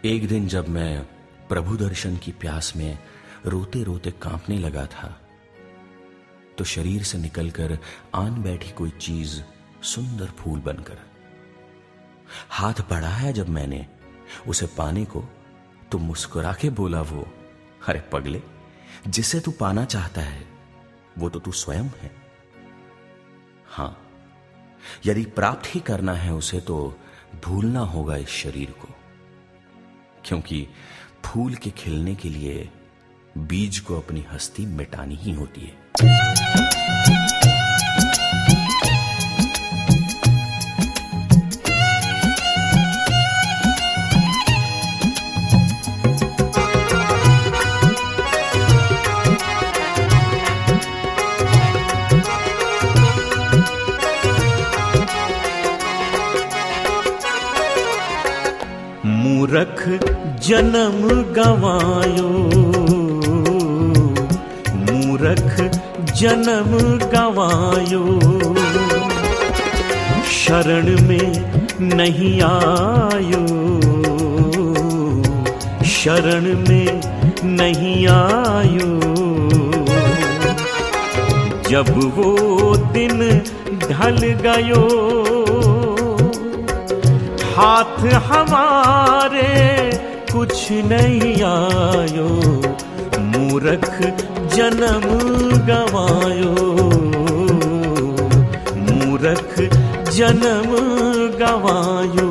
एक दिन जब मैं प्रभु दर्शन की प्यास में रोते रोते कांपने लगा था, तो शरीर से निकलकर आन बैठी कोई चीज सुंदर फूल बनकर। हाथ बढ़ाया जब मैंने उसे पाने को, तो मुस्कुरा के बोला वो, अरे पगले, जिसे तू पाना चाहता है वो तो तू स्वयं है। हां, यदि प्राप्त ही करना है उसे तो भूलना होगा इस शरीर को, क्योंकि फूल के खिलने के लिए बीज को अपनी हस्ती मिटानी ही होती है। मूरख जन्म गवायो, मूरख जन्म गवायो, शरण में नहीं आयो, शरण में नहीं आयो। जब वो दिन ढल गयो, हाथ हमारे कुछ नहीं आयो, मूरख जन्म गवायो, मूरख जन्म गवायो।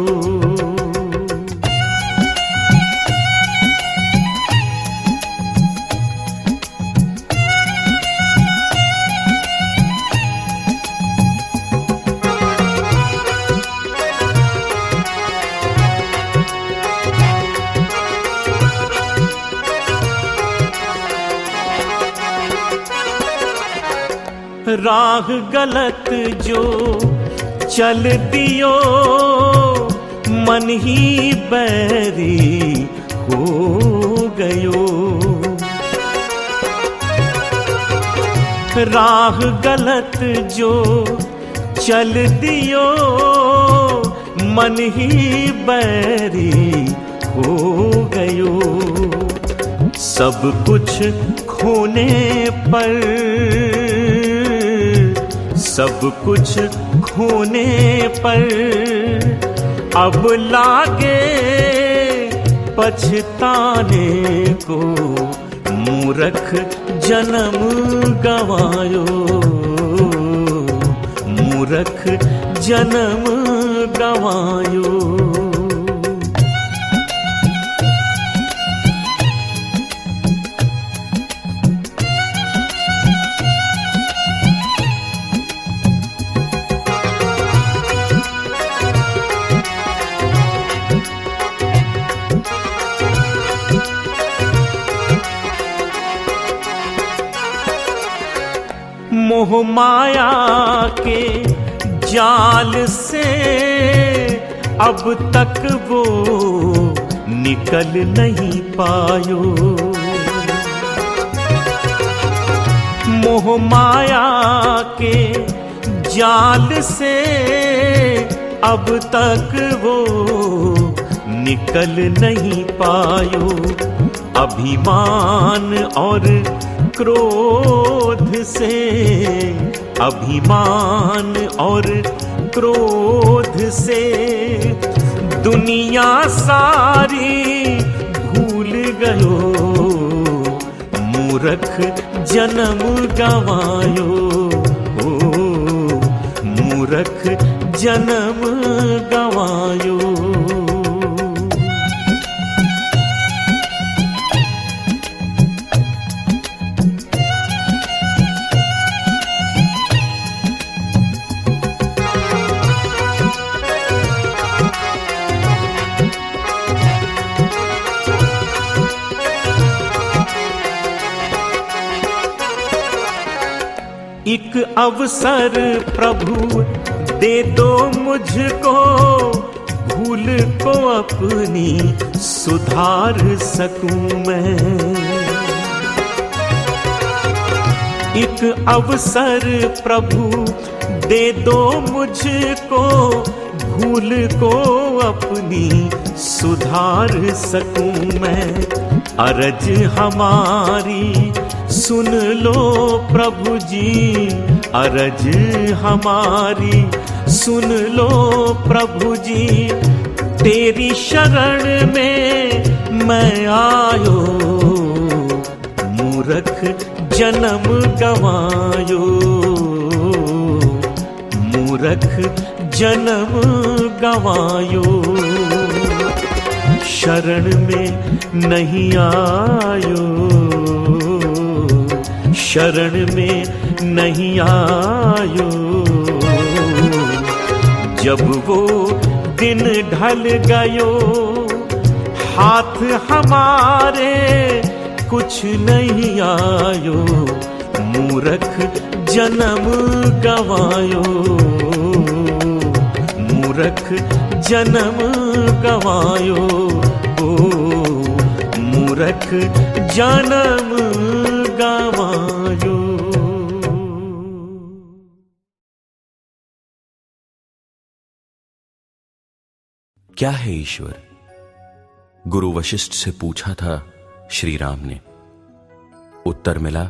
राह गलत जो चल दियो, मन ही बैरी हो गयो। राह गलत जो चल दियो, मन ही बैरी हो गयो। सब कुछ खोने पर, सब कुछ खोने पर, अब लागे पछताने को, मूरख जन्म गवायो, मूरख जन्म गवायो। मोह माया के जाल से अब तक वो निकल नहीं पायो, मोह माया के जाल से अब तक वो निकल नहीं पायो। अभिमान और क्रोध से, अभिमान और क्रोध से दुनिया सारी भूल गयो, मूरख जन्म गवायो, ओ मूरख जन्म गवायो। एक अवसर प्रभु दे दो मुझको, भूल को अपनी सुधार सकूं मैं। एक अवसर प्रभु दे दो मुझको, भूल को अपनी सुधार सकूं मैं। अरज हमारी सुन लो प्रभु जी, अरज हमारी सुन लो प्रभु जी। तेरी शरण में मैं आयो, मूर्ख जन्म गवायो, मूर्ख जन्म गवायो। शरण में नहीं आयो, शरण में नहीं आयो। जब वो दिन ढल गयो, हाथ हमारे कुछ नहीं आयो, मूर्ख जन्म गवायो, मूर्ख जन्म गवायो, ओ मूर्ख जन्म गवायो। क्या है ईश्वर? गुरु वशिष्ठ से पूछा था श्री राम ने। उत्तर मिला,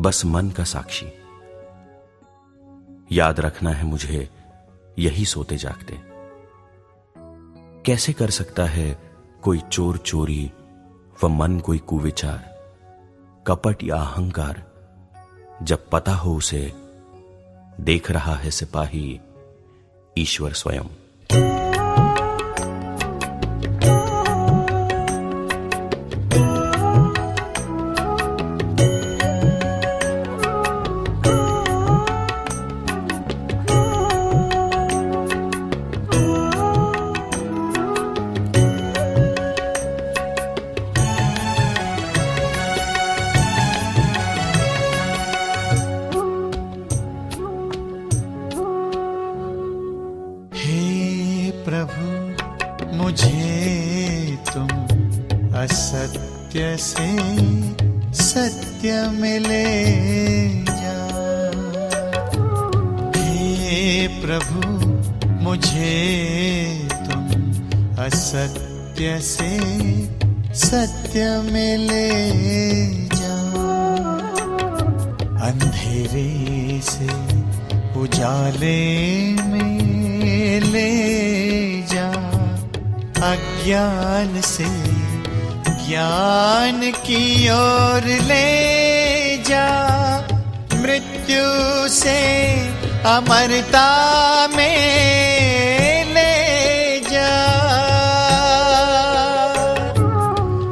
बस मन का साक्षी। याद रखना है मुझे यही सोते जागते। कैसे कर सकता है कोई चोर चोरी व मन कोई कुविचार, कपट या अहंकार, जब पता हो उसे देख रहा है सिपाही ईश्वर स्वयं। असत्य से सत्य में ले जा। हे प्रभु मुझे तुम असत्य से सत्य में ले जा। अंधेरे से उजाले में ले जा, अज्ञान से ज्ञान की ओर ले जा। मृत्यु से अमरता में ले जा।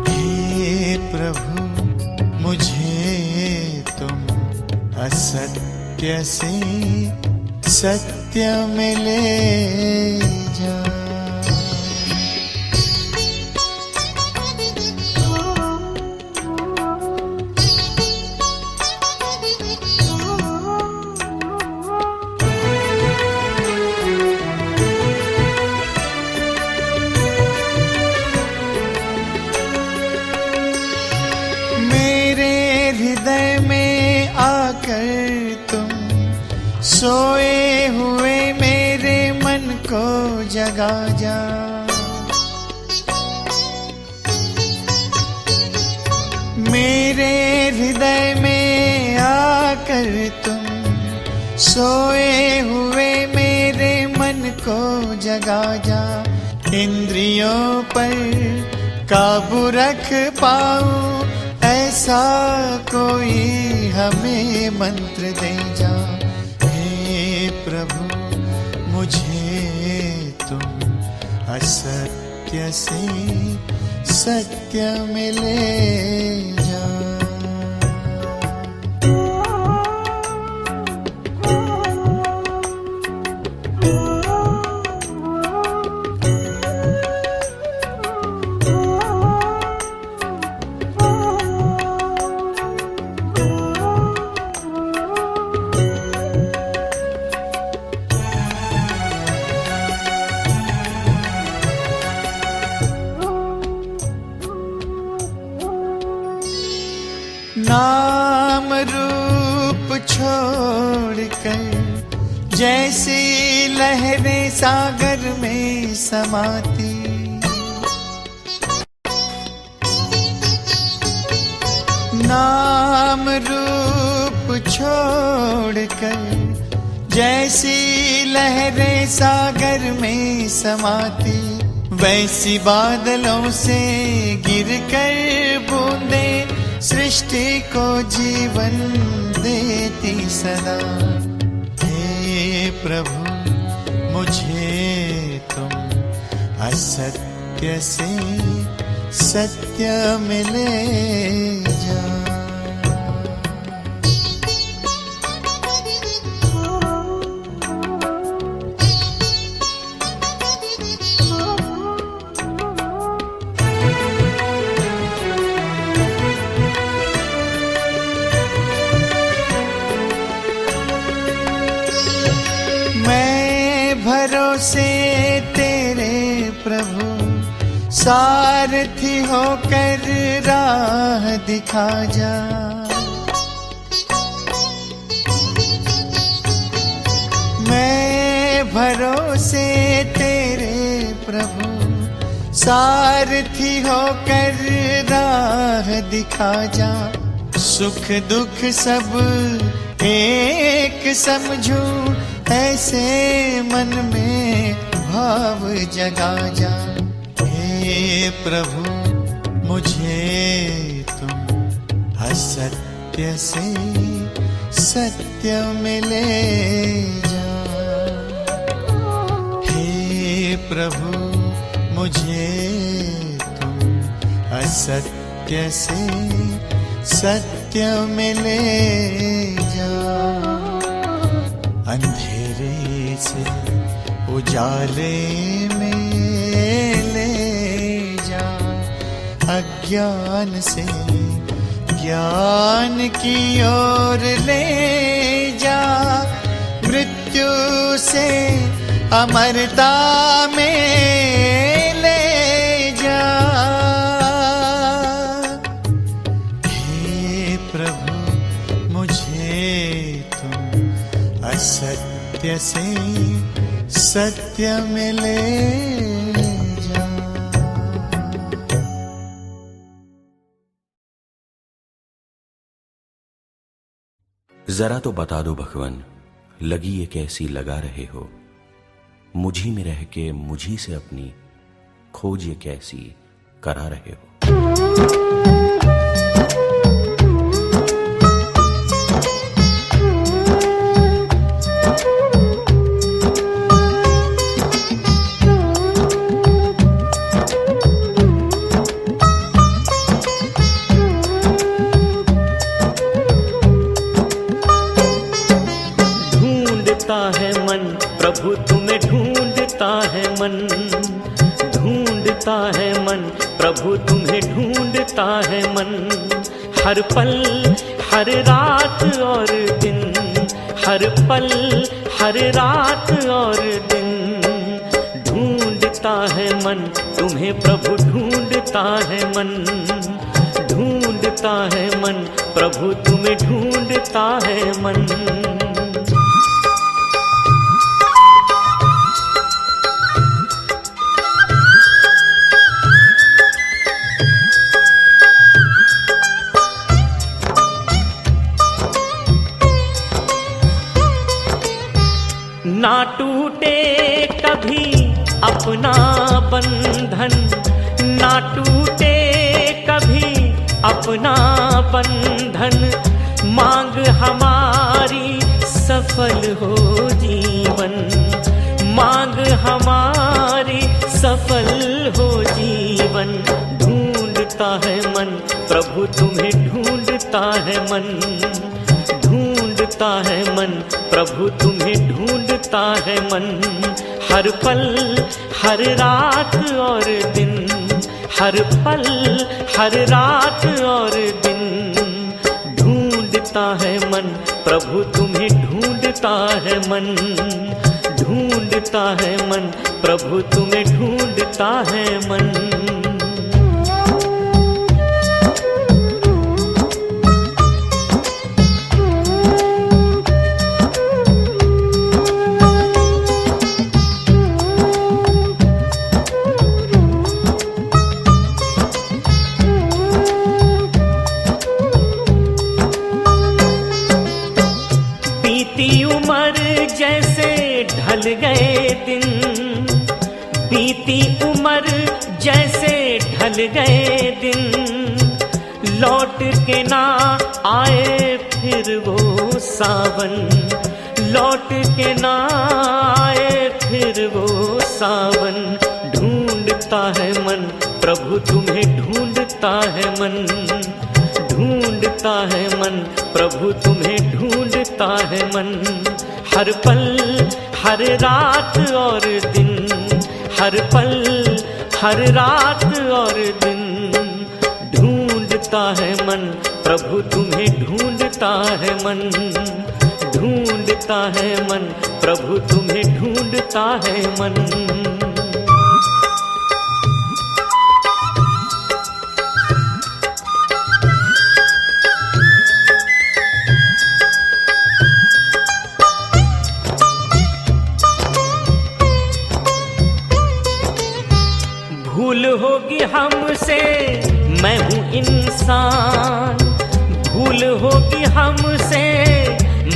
हे प्रभु मुझे तुम असत्य से सत्य में ले जा। हृदय में आकर तुम सोए हुए मेरे मन को जगा जा। मेरे हृदय में आकर तुम सोए हुए मेरे मन को जगा जा। इंद्रियों पर काबू रख पाऊं ऐसा कोई हमें मंत्र दे जा। हे प्रभु मुझे तुम असत्य से सत्य में ले जा। नाम रूप छोड़कर जैसी लहरें सागर में समाती। नाम रूप छोड़कर जैसी लहरें सागर में समाती, वैसी बादलों से गिरकर बूंदें सृष्टि को जीवन देती सदा। हे प्रभु मुझे तुम असत्य से सत्य में ले जा। मैं भरोसे तेरे प्रभु सारथी होकर राह दिखा जा। मैं भरोसे तेरे प्रभु सारथी होकर राह दिखा जा। सुख दुख सब एक समझूं, ऐसे मन में भाव जगा जा। हे प्रभु मुझे तुम असत्य से सत्य में ले जा। हे प्रभु मुझे तुम असत्य से सत्य में ले जा। अंधेरे से उजाले में अज्ञान से ज्ञान की ओर ले जा। मृत्यु से अमरता में ले जा। हे प्रभु मुझे तुम असत्य से सत्य में ले जा। जरा तो बता दो भगवन, लगी ये कैसी लगा रहे हो। मुझी में रह के मुझी से अपनी खोज ये कैसी करा रहे हो। प्रभु तुम्हें ढूंढता है मन, ढूंढता है मन, प्रभु तुम्हें ढूंढता है मन। हर पल हर रात और दिन, हर पल हर रात और दिन ढूंढता है मन तुम्हें, प्रभु ढूंढता है मन, ढूंढता है मन, प्रभु तुम्हें ढूंढता है मन। ना टूटे कभी अपना बंधन, ना टूटे कभी अपना बंधन। मांग हमारी सफल हो जीवन, मांग हमारी सफल हो जीवन। ढूंढता है मन प्रभु तुम्हें ढूंढता है मन, ढूंढता है मन प्रभु तुम्हें ढूंढता है मन। हर पल हर रात और दिन, हर पल हर रात और दिन ढूंढता है मन प्रभु तुम्हें ढूंढता है मन, ढूंढता है मन प्रभु तुम्हें ढूंढता है मन। दिन, बीती उम्र जैसे ढल गए दिन, लौट के ना आए फिर वो सावन, लौट के ना आए फिर वो सावन। ढूंढता है मन प्रभु तुम्हें, ढूंढता है मन, ढूंढता है मन प्रभु तुम्हें, ढूंढता है मन। हर पल हर रात और दिन, हर पल हर रात और दिन, ढूंढता है मन प्रभु तुम्हें, ढूंढता है मन, ढूंढता है मन प्रभु तुम्हें, ढूंढता है मन। भूल होगी हमसे, मैं हूँ इंसान, भूल होगी हमसे,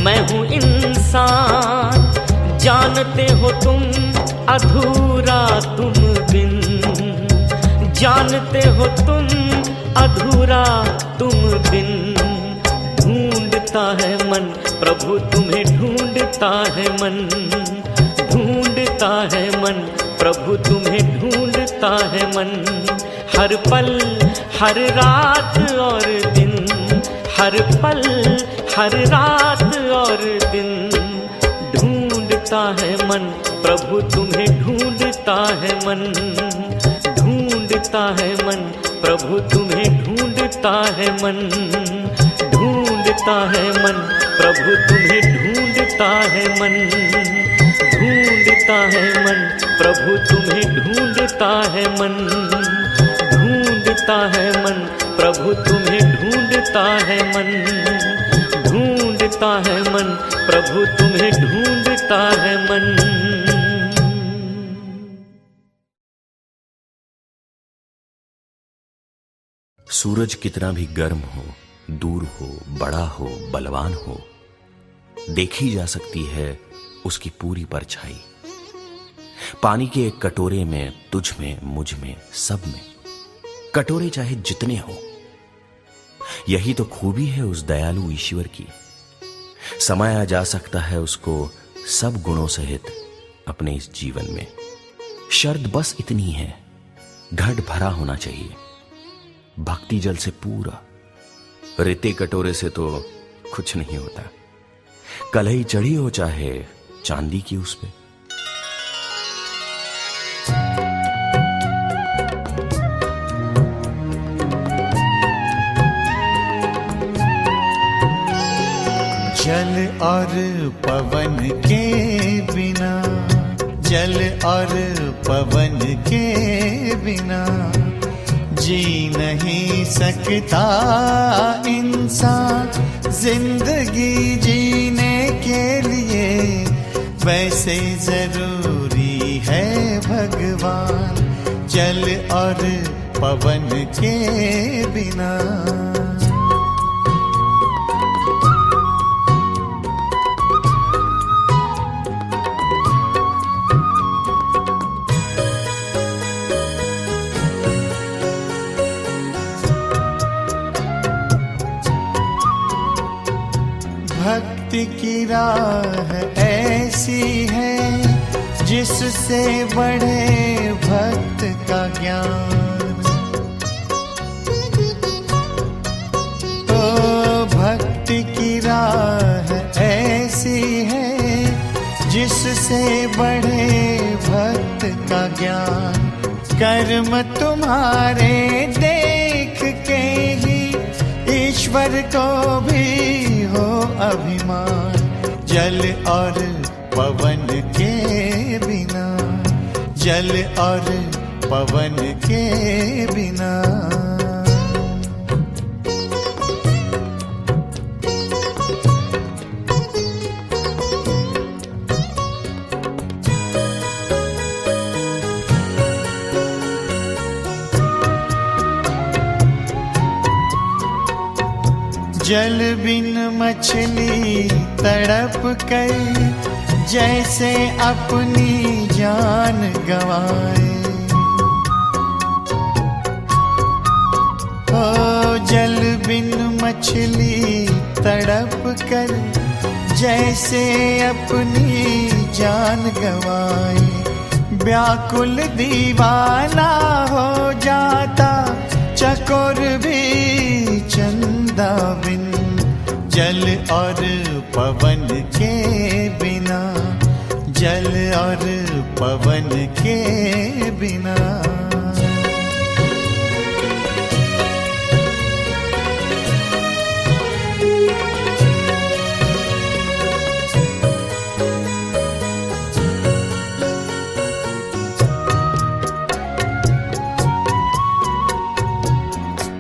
मैं हूँ इंसान। जानते हो तुम अधूरा तुम बिन, जानते हो तुम अधूरा तुम बिन। ढूंढता है मन प्रभु तुम्हें, ढूंढता है मन, ढूंढता है मन प्रभु तुम्हें, ढूंढता है मन। हर पल हर रात और दिन, हर पल हर रात और दिन, ढूंढता है मन प्रभु तुम्हें, ढूंढता है मन, ढूंढता है मन प्रभु तुम्हें, ढूंढता है मन, ढूंढता है मन प्रभु तुम्हें, ढूंढता है मन, ढूंढता है मन प्रभु तुम्हें, ढूंढता है मन, ढूंढता है मन प्रभु तुम्हें, ढूंढता है मन, ढूंढता है मन प्रभु तुम्हें, ढूंढता है मन। सूरज कितना भी गर्म हो, दूर हो, बड़ा हो, बलवान हो, देखी जा सकती है उसकी पूरी परछाई। पानी के एक कटोरे में, तुझ में, मुझ में, सब में, कटोरे चाहे जितने हो, यही तो खूबी है उस दयालु ईश्वर की। समाया जा सकता है उसको सब गुणों सहित अपने इस जीवन में। शर्त बस इतनी है, घट भरा होना चाहिए भक्ति जल से पूरा। रेते कटोरे से तो कुछ नहीं होता, कलही चढ़ी हो चाहे चांदी की उस पे। जल और पवन के बिना, जल और पवन के बिना जी नहीं सकता इंसान। जिंदगी जीने के लिए वैसे जरूरी है भगवान, जल और पवन के बिना। भक्ति की राह ऐसी है जिससे बढ़े भक्त का ज्ञान। तो भक्ति की राह ऐसी है जिससे बढ़े भक्त का ज्ञान। कर्म तुम्हारे देख के ही ईश्वर को भी हो अभिमान, जल और पवन के बिना, जल और पवन के बिना। जल बिन मछली तड़प कर जैसे अपनी जान गंवाए। ओ जल बिन मछली तड़प कर जैसे अपनी जान गंवाए। व्याकुल दीवाना हो जाता चकोर भी चंदा बिन। जल और पवन के बिना, जल और पवन के बिना।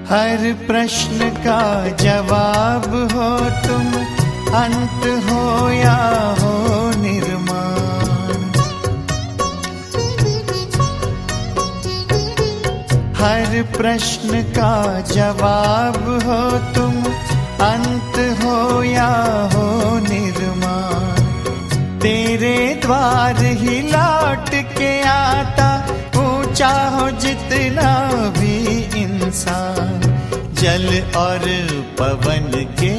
हर प्रश्न का जवाब हो तुम, अंत हो या हो निर्माण। हर प्रश्न का जवाब हो तुम, अंत हो या हो निर्माण। तेरे द्वार ही लौट के आता, ऊंचा हो जितना भी इंसान। जल और पवन के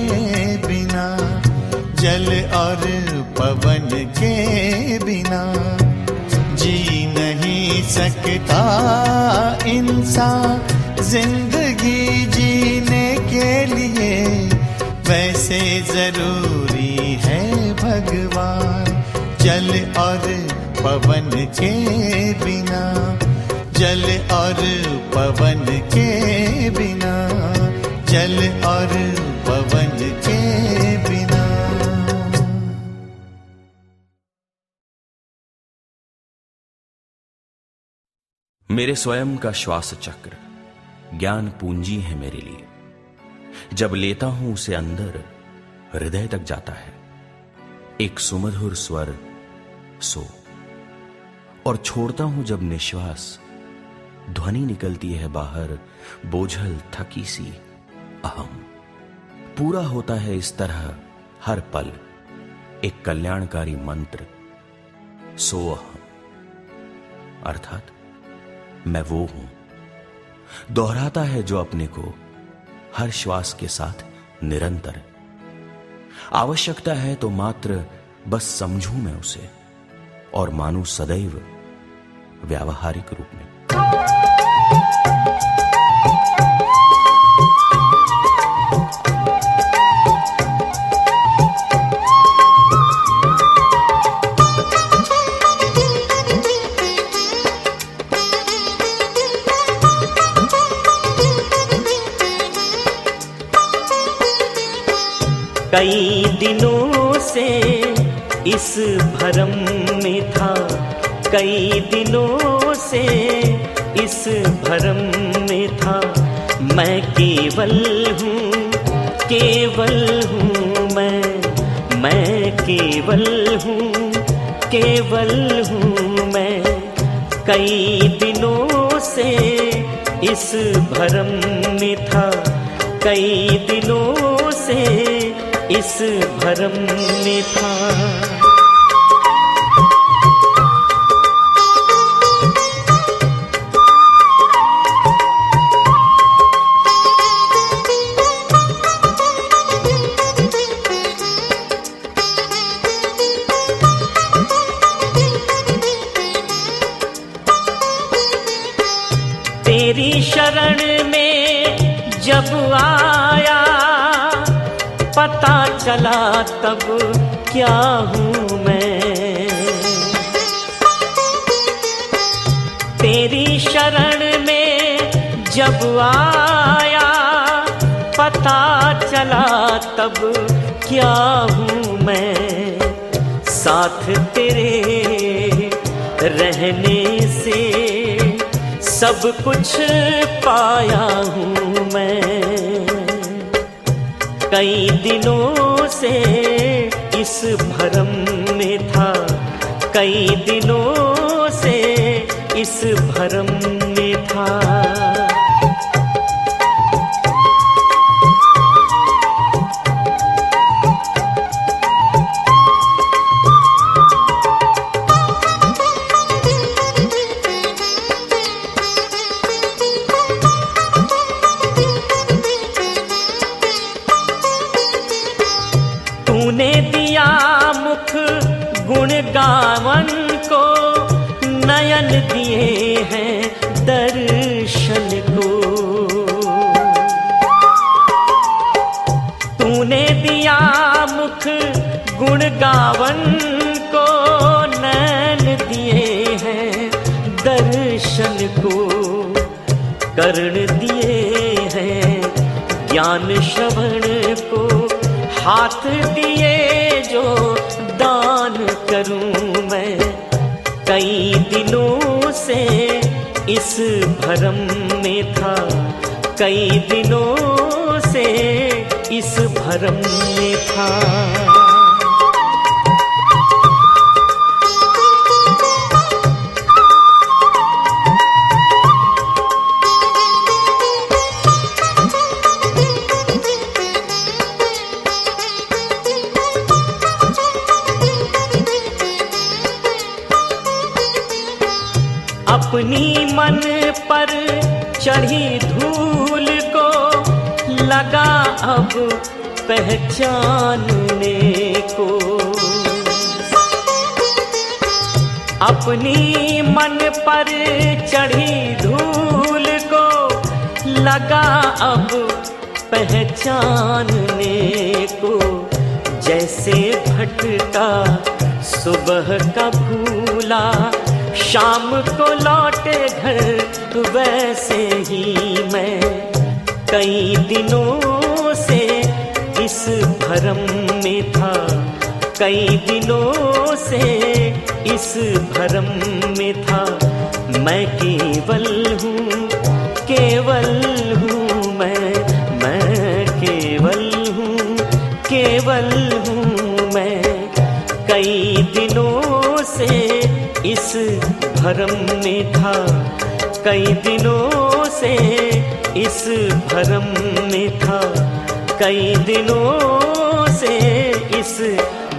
बिना, जल और पवन के बिना जी नहीं सकता इंसान। जिंदगी जीने के लिए वैसे जरूरी है भगवान। जल और पवन के बिना, जल और पवन के बिना, जल और पवन के बिना। मेरे स्वयं का श्वास चक्र ज्ञान पूंजी है मेरे लिए। जब लेता हूं उसे अंदर, हृदय तक जाता है एक सुमधुर स्वर सो। और छोड़ता हूं जब निश्वास, ध्वनि निकलती है बाहर बोझल थकी सी अहम। पूरा होता है इस तरह हर पल एक कल्याणकारी मंत्र सो अहम। अर्थात मैं वो हूं, दोहराता है जो अपने को हर श्वास के साथ निरंतर। आवश्यकता है तो मात्र बस समझूं मैं उसे और मानूं सदैव व्यावहारिक रूप में। कई दिनों से इस भरम में था, कई दिनों से इस भरम में था। मैं केवल हूँ, केवल हूँ मैं केवल हूँ, केवल हूँ मैं। कई दिनों से इस भरम में था, कई दिनों से इस भरम में था। तेरी शरण में जब आया, पता चला तब क्या हूँ मैं। तेरी शरण में जब आया, पता चला तब क्या हूँ मैं। साथ तेरे रहने से सब कुछ पाया हूँ मैं। कई दिनों से इस भरम में था, कई दिनों से इस भरम में था। वृंदावन को नैन दिए हैं, दर्शन को कर्ण दिए हैं, ज्ञान श्रवण को हाथ दिए जो दान करूं मैं। कई दिनों से इस भरम में था, कई दिनों से इस भरम में था। अपनी मन पर चढ़ी धूल को लगा अब पहचानने को। अपनी मन पर चढ़ी धूल को लगा अब पहचानने को। जैसे भटका सुबह का भूला शाम को लौटे घर, वैसे ही मैं कई दिनों से इस भरम में था, कई दिनों से इस भरम में था। मैं केवल हूँ, केवल हूँ मैं केवल हूँ, केवल हूँ मैं। कई दिनों से इस भरम में था, कई दिनों से इस भरम में था, कई दिनों से इस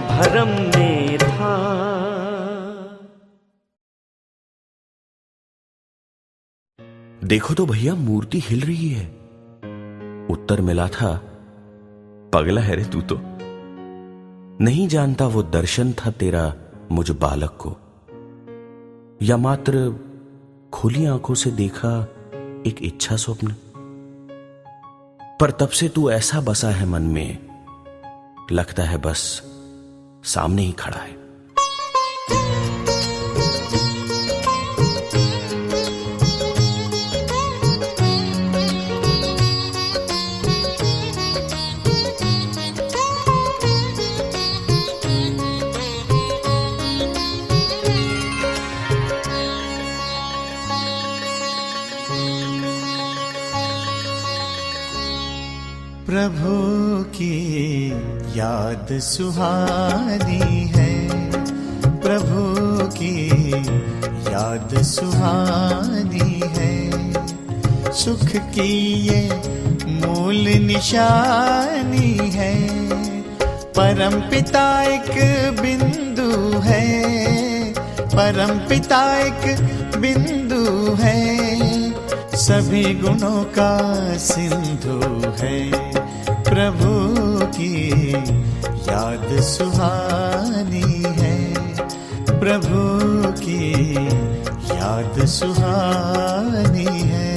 भरम में था। देखो तो भैया, मूर्ति हिल रही है। उत्तर मिला था, पगला है रे तू तो, नहीं जानता वो दर्शन था तेरा मुझ बालक को, या मात्र खुली आंखों से देखा एक इच्छा स्वप्न। पर तब से तू ऐसा बसा है मन में, लगता है बस सामने ही खड़ा है। प्रभु की याद सुहानी है, प्रभु की याद सुहानी है। सुख की ये मूल निशानी है, परम पिता एक बिंदु है, परम पिता एक बिंदु है। सभी गुणों का सिंधु है, प्रभु की याद सुहानी है, प्रभु की याद सुहानी है।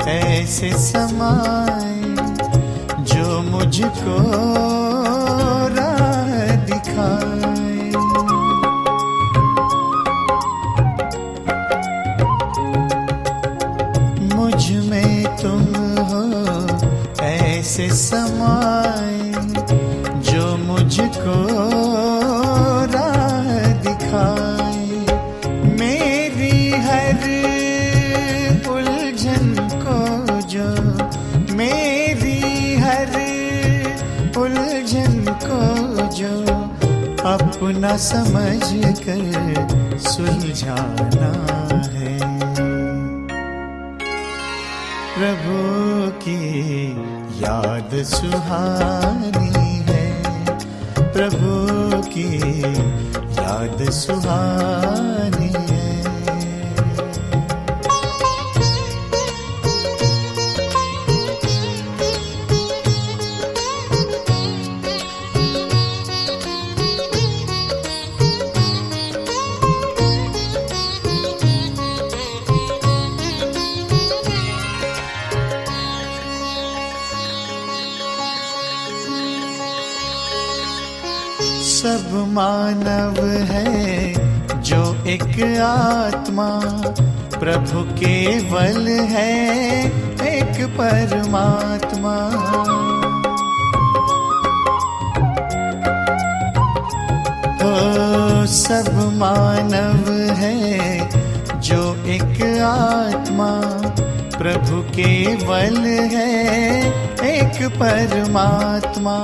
ऐसे समाए जो मुझको राह दिखाए, मुझ में तुम हो ऐसे समाए जो मुझको राह दिखाए। मेरी हर उलझन को जो, मेरी हर उलझन को जो अपना समझ कर सुलझाना है। प्रभु की याद सुहानी है, प्रभु की याद सुहानी है। मानव है जो एक आत्मा, प्रभु केवल है एक परमात्मा। ओ सब मानव है जो एक आत्मा, प्रभु केवल है एक परमात्मा।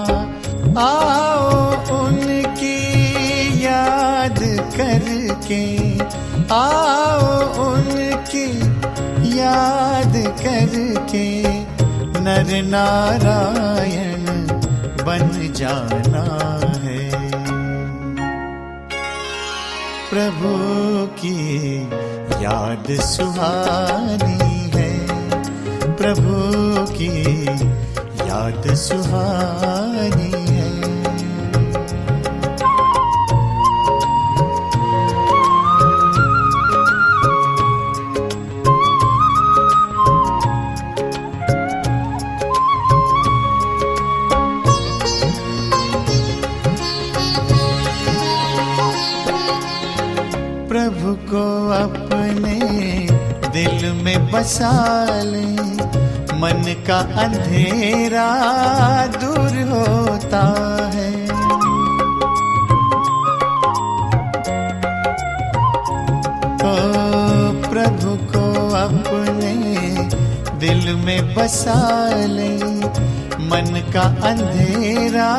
आओ उनकी याद करके, आओ उनकी याद करके, नर नारायण बन जाना है। प्रभु की याद सुहानी है, प्रभु की याद सुहानी है। प्रभु को अपने दिल में बसा ले, मन का अंधेरा दूर होता है। ओ प्रभु को अपने दिल में बसा ले, मन का अंधेरा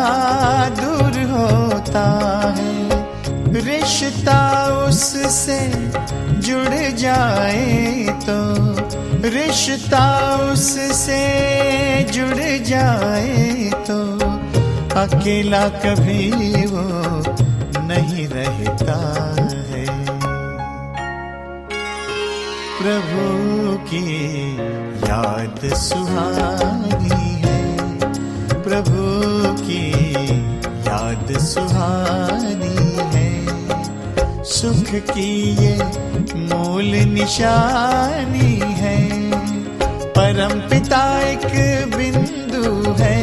दूर होता है। रिश्ता उससे जुड़ जाए तो, रिश्ता उससे जुड़ जाए तो, अकेला कभी वो नहीं रहता है। प्रभु की याद सुहानी है, प्रभु की याद सुहानी है। सुख की ये मूल निशानी है, परम पिता एक बिंदु है,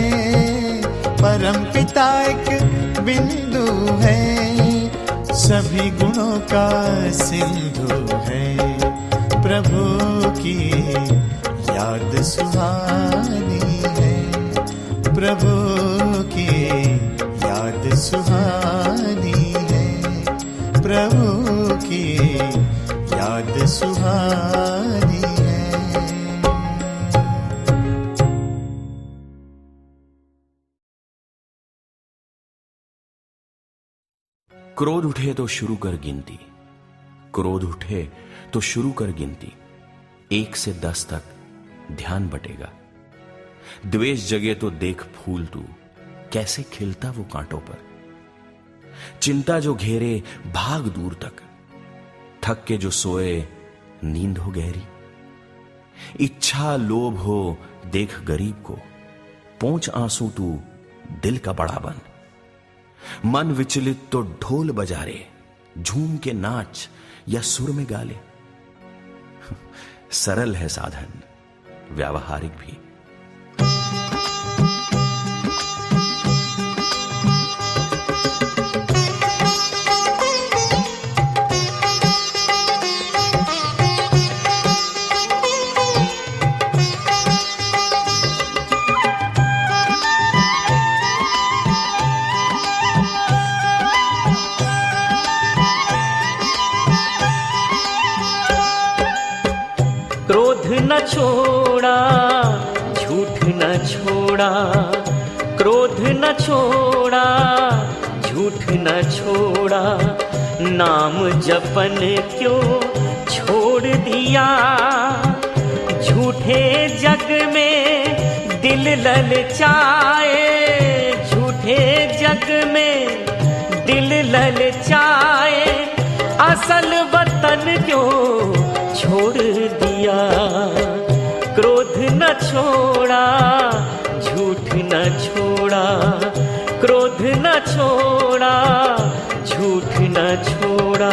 परम पिता एक बिंदु है, सभी गुणों का सिंधु है। प्रभु की याद सुहानी है, प्रभु की याद सुहानी है, प्रभु की याद सुहानी है। क्रोध उठे तो शुरू कर गिनती, क्रोध उठे तो शुरू कर गिनती, 1 से 10 तक ध्यान बटेगा। द्वेष जगे तो देख फूल तू, कैसे खिलता वो कांटों पर। चिंता जो घेरे भाग दूर तक, थक के जो सोए नींद हो गहरी। इच्छा लोभ हो देख गरीब को, पहुंच आंसू तू दिल का बड़ा बन। मन विचलित तो ढोल बजा रे, झूम के नाच या सुर में गा ले। सरल है साधन, व्यावहारिक भी। क्रोध न छोड़ा, झूठ न छोड़ा, क्रोध न छोड़ा, झूठ न छोड़ा, नाम जपन क्यों छोड़ दिया। झूठे जग में दिल ललचाए, झूठे जग में दिल ललचाए, असल वतन क्यों छोड़ दिया। क्रोध न छोड़ा, झूठ न छोड़ा, क्रोध न छोड़ा, झूठ न छोड़ा।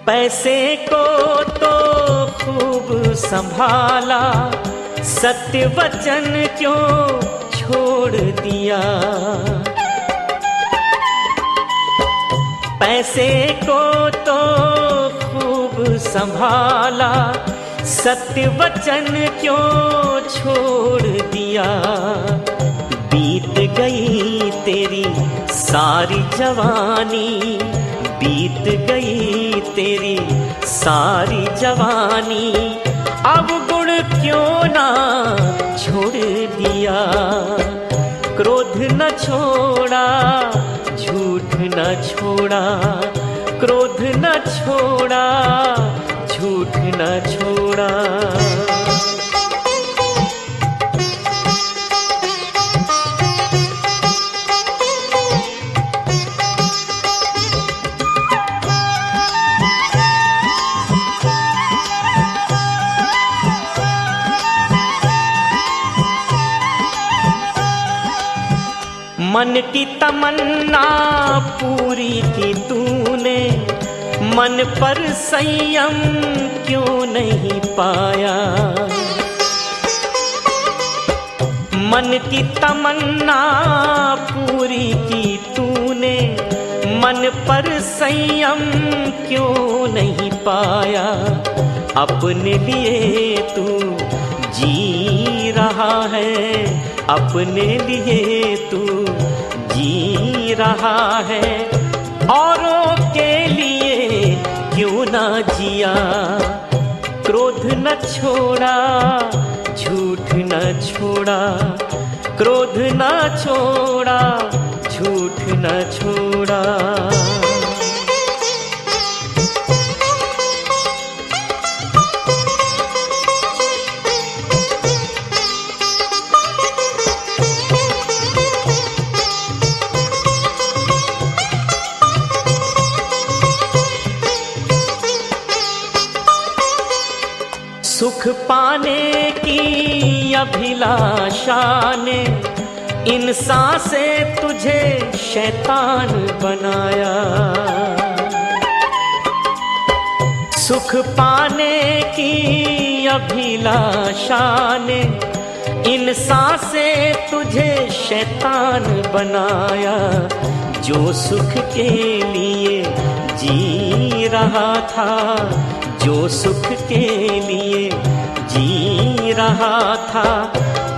पैसे को तो खूब संभाला, सत्य वचन क्यों छोड़ दिया। पैसे को तो खूब संभाला, सत्य वचन क्यों छोड़ दिया। बीत गई तेरी सारी जवानी, बीत गई तेरी सारी जवानी, अब गुण क्यों ना छोड़ दिया। क्रोध न छोड़ा, झूठ न छोड़ा, क्रोध न छोड़ा, झूठ न छोड़ा। मन की तमन्ना पूरी की तूने, मन पर संयम क्यों नहीं पाया। मन की तमन्ना पूरी की तूने, मन पर संयम क्यों नहीं पाया। अपने लिए तू जी रहा है, अपने लिए तू जी रहा है, औरों के लिए क्यों ना जिया। क्रोध न छोड़ा, झूठ न छोड़ा, क्रोध न छोड़ा, झूठ न छोड़ा। सुख पाने की अभिलाषा ने इंसान से तुझे शैतान बनाया। सुख पाने की अभिलाषा ने इंसान से तुझे शैतान बनाया। जो सुख के लिए जी रहा था, जो सुख के लिए जी रहा था,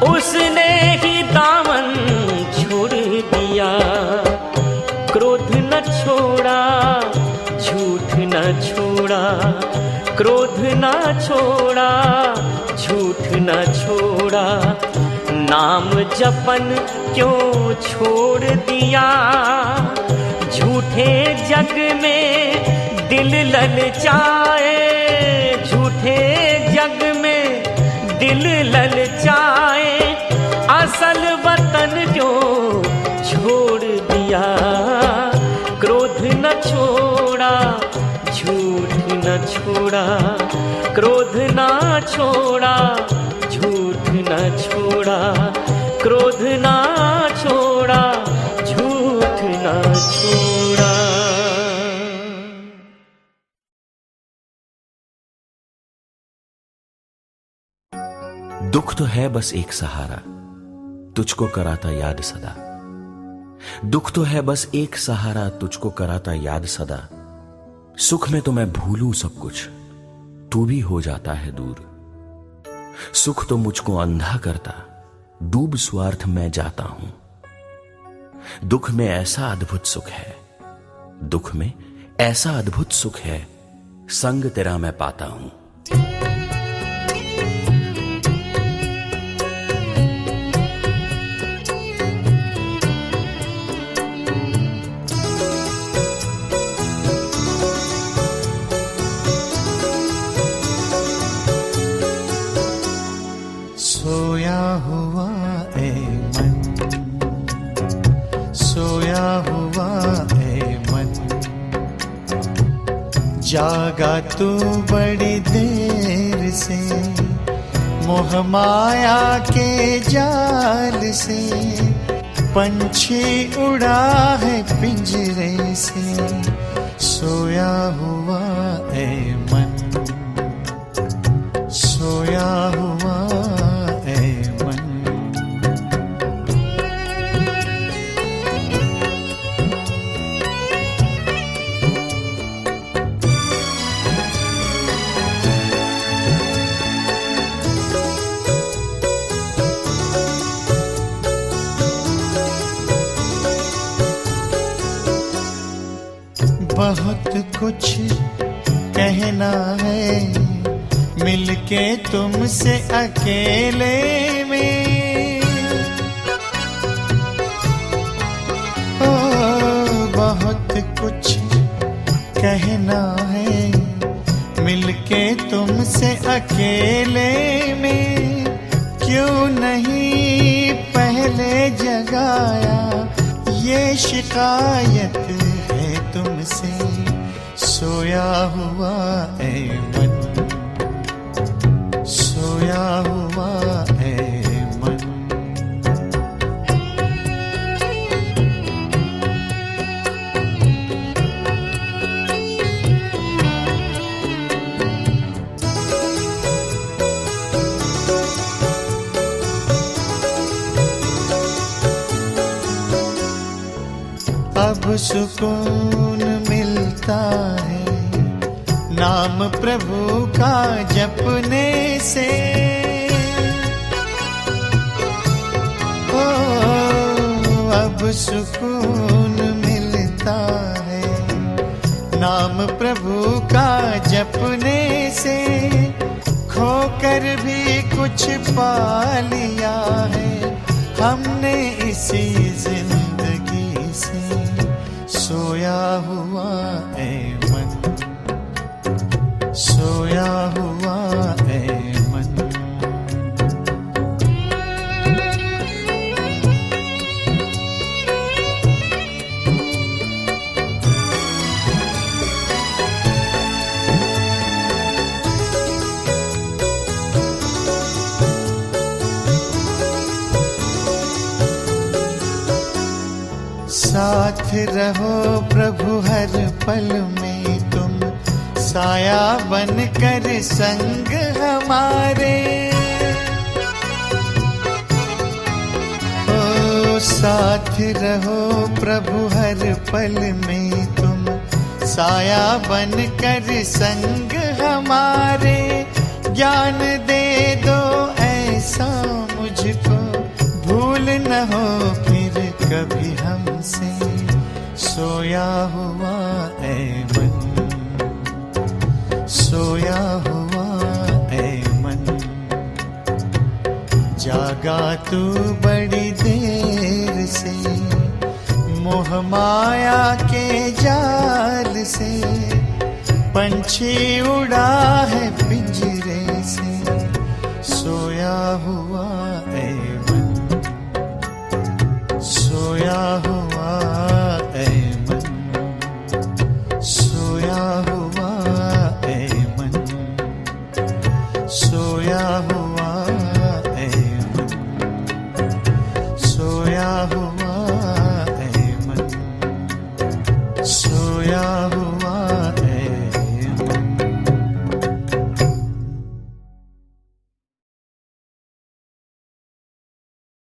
उसने ही दामन छोड़ दिया। क्रोध न छोड़ा, झूठ न छोड़ा, क्रोध न छोड़ा, झूठ न छोड़ा। नाम जपन क्यों छोड़ दिया। झूठे जग में दिल ललचाए, झूठे जग में दिल ललचाए, असल वतन क्यों छोड़ दिया। क्रोध न छोड़ा, झूठ न छोड़ा, क्रोध न छोड़ा, झूठ न छोड़ा, क्रोध न छोड़ा, झूठ न छोड़ा। दुख तो है बस एक सहारा, तुझको कराता याद सदा। दुख तो है बस एक सहारा, तुझको कराता याद सदा। सुख में तो मैं भूलूं सब कुछ, तू भी हो जाता है दूर। सुख तो मुझको अंधा करता, डूब स्वार्थ में जाता हूं। दुख में ऐसा अद्भुत सुख है, दुख में ऐसा अद्भुत सुख है, संग तेरा मैं पाता हूं। सोया हुआ ए मन, सोया हुआ ए मन, जागा तू बड़ी देर से, मोह माया के जाल से। पंछी उड़ा है पिंजरे से, सोया हुआ ए मन, सोया हुआ ए मन। बहुत कुछ कहना है मिलके तुमसे अकेले में, ओ बहुत कुछ कहना है मिलके तुमसे अकेले में। क्यों नहीं पहले जगाया ये शिकायत तुमसे, सोया हुआ ए मन, सोया हुआ ए मन। अब सुकून मिलता है नाम प्रभु का जपने से, ओ अब सुकून मिलता है नाम प्रभु का जपने से। खोकर भी कुछ पा लिया है हमने इसी जिंदगी से, सोया हुआ ए मन, सोया हुआ ए मन। साथ रहो प्रभु हर पल में तुम, साया बनकर संग हमारे। ओ साथ रहो प्रभु हर पल में तुम, साया बनकर संग हमारे। ज्ञान दे दो ऐसा मुझको, भूल न हो फिर कभी हमसे, सोया हुआ ए मन, सोया हुआ ए मन। जागा तू बड़ी देर से मोह माया के जाल से, पंछी उड़ा है पिंजरे से, सोया हुआ